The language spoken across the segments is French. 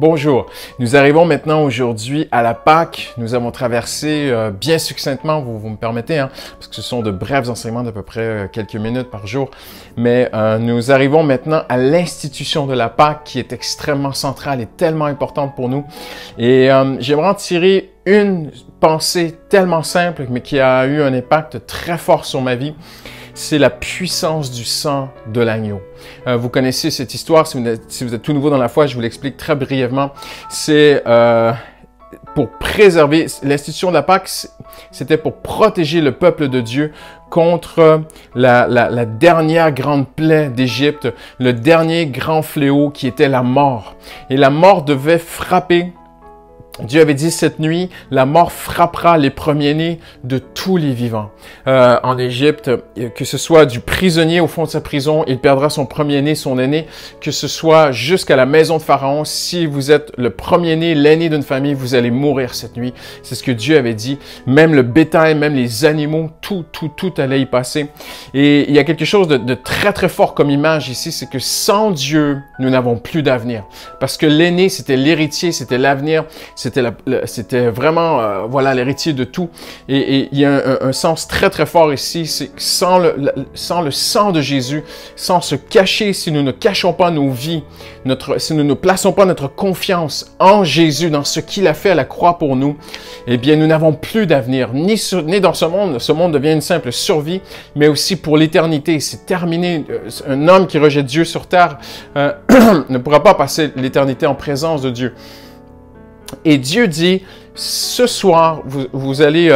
Bonjour, nous arrivons maintenant aujourd'hui à la Pâque. Nous avons traversé bien succinctement, vous me permettez, parce que ce sont de brefs enseignements d'à peu près quelques minutes par jour. Mais nous arrivons maintenant à l'institution de la Pâque qui est extrêmement centrale et tellement importante pour nous. Et j'aimerais en tirer une pensée tellement simple, mais qui a eu un impact très fort sur ma vie. C'est la puissance du sang de l'agneau. Vous connaissez cette histoire, si vous êtes tout nouveau dans la foi, je vous l'explique très brièvement. C'est pour préserver, l'institution de la Pâque, c'était pour protéger le peuple de Dieu contre la dernière grande plaie d'Égypte, le dernier grand fléau qui était la mort. Et la mort devait frapper. Dieu avait dit cette nuit, la mort frappera les premiers-nés de tous les vivants. En Égypte, que ce soit du prisonnier au fond de sa prison, il perdra son premier-né, son aîné, que ce soit jusqu'à la maison de Pharaon, si vous êtes le premier-né, l'aîné d'une famille, vous allez mourir cette nuit. C'est ce que Dieu avait dit. Même le bétail, même les animaux, tout allait y passer. Et il y a quelque chose de très très fort comme image ici, c'est que sans Dieu, nous n'avons plus d'avenir. Parce que l'aîné, c'était l'héritier, c'était l'avenir, c'était vraiment voilà l'héritier de tout. Et il y a un sens très très fort ici, c'est que sans le sang de Jésus, sans se cacher, si nous ne cachons pas nos vies, si nous ne plaçons pas notre confiance en Jésus, dans ce qu'il a fait à la croix pour nous, eh bien nous n'avons plus d'avenir, ni dans ce monde. Ce monde devient une simple survie, mais aussi pour l'éternité. C'est terminé. Un homme qui rejette Dieu sur terre ne pourra pas passer l'éternité en présence de Dieu. Et Dieu dit, ce soir, vous allez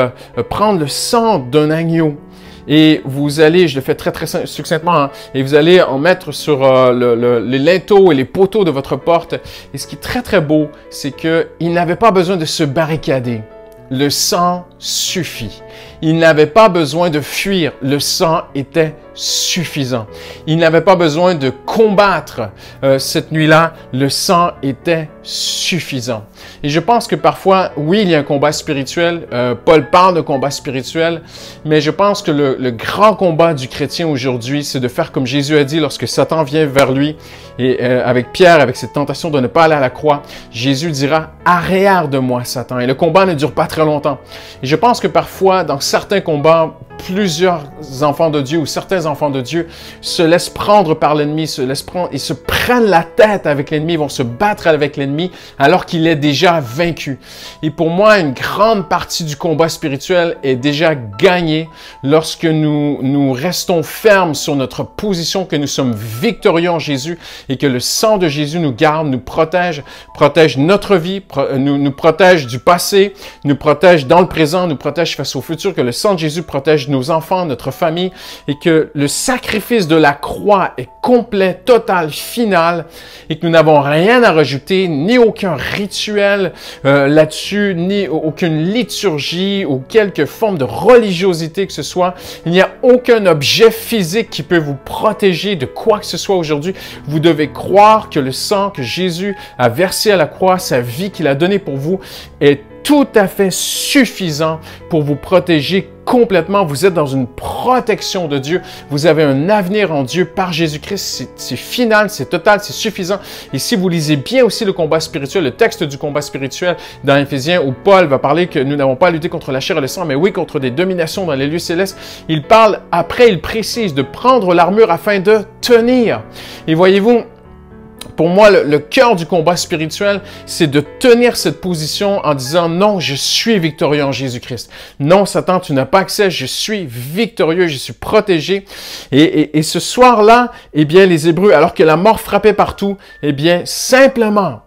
prendre le sang d'un agneau et vous allez, je le fais très très succinctement, et vous allez en mettre sur les linteaux et les poteaux de votre porte. Et ce qui est très très beau, c'est qu'il n'avait pas besoin de se barricader. Le sang suffit. Il n'avait pas besoin de fuir. Le sang était suffisant. Il n'avait pas besoin de combattre cette nuit-là. Le sang était suffisant. Et je pense que parfois, oui, il y a un combat spirituel. Paul parle de combat spirituel, mais je pense que le grand combat du chrétien aujourd'hui, c'est de faire comme Jésus a dit lorsque Satan vient vers lui et avec Pierre, avec cette tentation de ne pas aller à la croix. Jésus dira « Arrière de moi, Satan ». Et le combat ne dure pas très longtemps. Et je pense que parfois, dans certains combats, plusieurs enfants de Dieu ou certains enfants de Dieu se laissent prendre par l'ennemi, ils se prennent la tête avec l'ennemi, vont se battre avec l'ennemi alors qu'il est déjà vaincu. Et pour moi, une grande partie du combat spirituel est déjà gagnée lorsque nous restons fermes sur notre position, que nous sommes victorieux en Jésus et que le sang de Jésus nous garde, nous protège notre vie, nous protège du passé, nous protège dans le présent, nous protège face au futur, que le sang de Jésus protège nos enfants, notre famille, et que le sacrifice de la croix est complet, total, final, et que nous n'avons rien à rajouter, ni aucun rituel là-dessus, ni aucune liturgie ou quelque forme de religiosité que ce soit. Il n'y a aucun objet physique qui peut vous protéger de quoi que ce soit aujourd'hui. Vous devez croire que le sang que Jésus a versé à la croix, sa vie qu'il a donnée pour vous, est tout à fait suffisant pour vous protéger complètement. Vous êtes dans une protection de Dieu. Vous avez un avenir en Dieu par Jésus-Christ. C'est final, c'est total, c'est suffisant. Et si vous lisez bien aussi le combat spirituel, le texte du combat spirituel dans Éphésiens, où Paul va parler que nous n'avons pas à lutter contre la chair et le sang, mais oui, contre des dominations dans les lieux célestes. Il parle, après il précise de prendre l'armure afin de tenir. Et voyez-vous, pour moi, le cœur du combat spirituel, c'est de tenir cette position en disant « Non, je suis victorieux en Jésus-Christ. Non, Satan, tu n'as pas accès, je suis victorieux, je suis protégé. » Et ce soir-là, eh bien, les Hébreux, alors que la mort frappait partout, eh bien, simplement,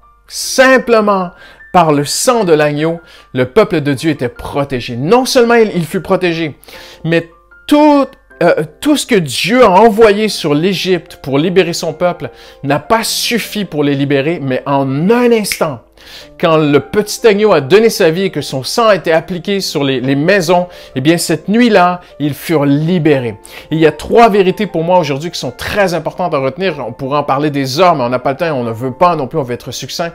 par le sang de l'agneau, le peuple de Dieu était protégé. Non seulement il fut protégé, mais tout ce que Dieu a envoyé sur l'Égypte pour libérer son peuple n'a pas suffi pour les libérer, mais en un instant, quand le petit agneau a donné sa vie et que son sang a été appliqué sur les maisons, eh bien, cette nuit-là, ils furent libérés. Et il y a trois vérités pour moi aujourd'hui qui sont très importantes à retenir. On pourrait en parler des heures, mais on n'a pas le temps, on ne veut pas non plus, on veut être succinct.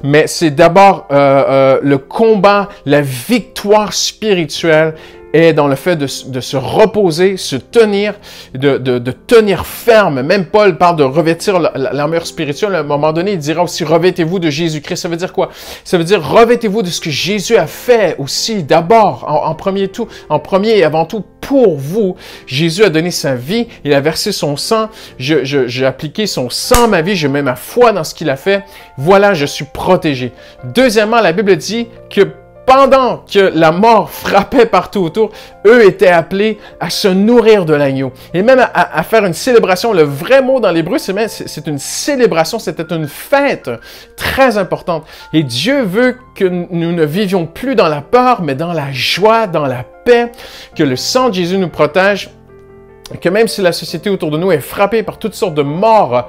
Mais c'est d'abord le combat, la victoire spirituelle est dans le fait de se reposer, se tenir, de tenir ferme. Même Paul parle de revêtir l'armure spirituelle. À un moment donné, il dira aussi « revêtez-vous de Jésus-Christ ». Ça veut dire quoi? Ça veut dire « revêtez-vous de ce que Jésus a fait aussi d'abord, en premier et avant tout pour vous. » Jésus a donné sa vie, il a versé son sang, j'ai appliqué son sang à ma vie, je mets ma foi dans ce qu'il a fait. Voilà, je suis protégé. Deuxièmement, la Bible dit que pendant que la mort frappait partout autour, eux étaient appelés à se nourrir de l'agneau. Et même à faire une célébration. Le vrai mot dans l'hébreu, c'est une célébration, c'était une fête très importante. Et Dieu veut que nous ne vivions plus dans la peur, mais dans la joie, dans la paix, que le sang de Jésus nous protège. Que même si la société autour de nous est frappée par toutes sortes de morts,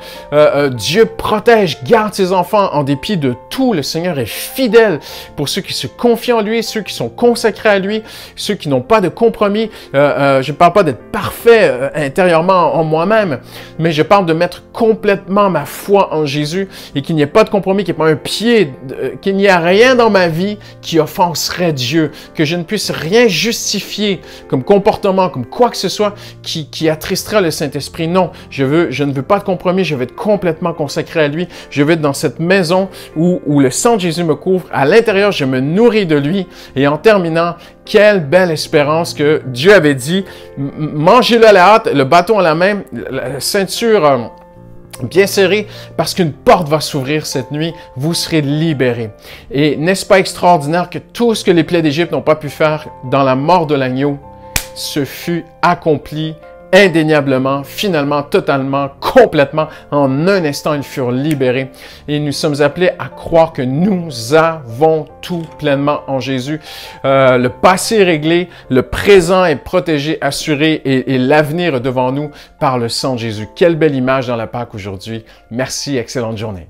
Dieu protège, garde ses enfants en dépit de tout. Le Seigneur est fidèle pour ceux qui se confient en lui, ceux qui sont consacrés à lui, ceux qui n'ont pas de compromis. Je ne parle pas d'être parfait intérieurement en moi-même, mais je parle de mettre complètement ma foi en Jésus et qu'il n'y ait pas de compromis, qu'il n'y ait pas un pied, qu'il n'y ait rien dans ma vie qui offenserait Dieu, que je ne puisse rien justifier comme comportement, comme quoi que ce soit qui attristera le Saint-Esprit. Non, je ne veux pas de compromis, je veux être complètement consacré à lui. Je veux être dans cette maison où le sang de Jésus me couvre. À l'intérieur, je me nourris de lui. Et en terminant, quelle belle espérance que Dieu avait dit, mangez-le à la hâte, le bâton à la main, la ceinture bien serrée, parce qu'une porte va s'ouvrir cette nuit, vous serez libérés. Et n'est-ce pas extraordinaire que tout ce que les plaies d'Égypte n'ont pas pu faire dans la mort de l'agneau, ce fut accompli indéniablement, finalement, totalement, complètement. En un instant, ils furent libérés. Et nous sommes appelés à croire que nous avons tout pleinement en Jésus. Le passé est réglé, le présent est protégé, assuré et l'avenir est devant nous par le sang de Jésus. Quelle belle image dans la Pâque aujourd'hui. Merci, excellente journée.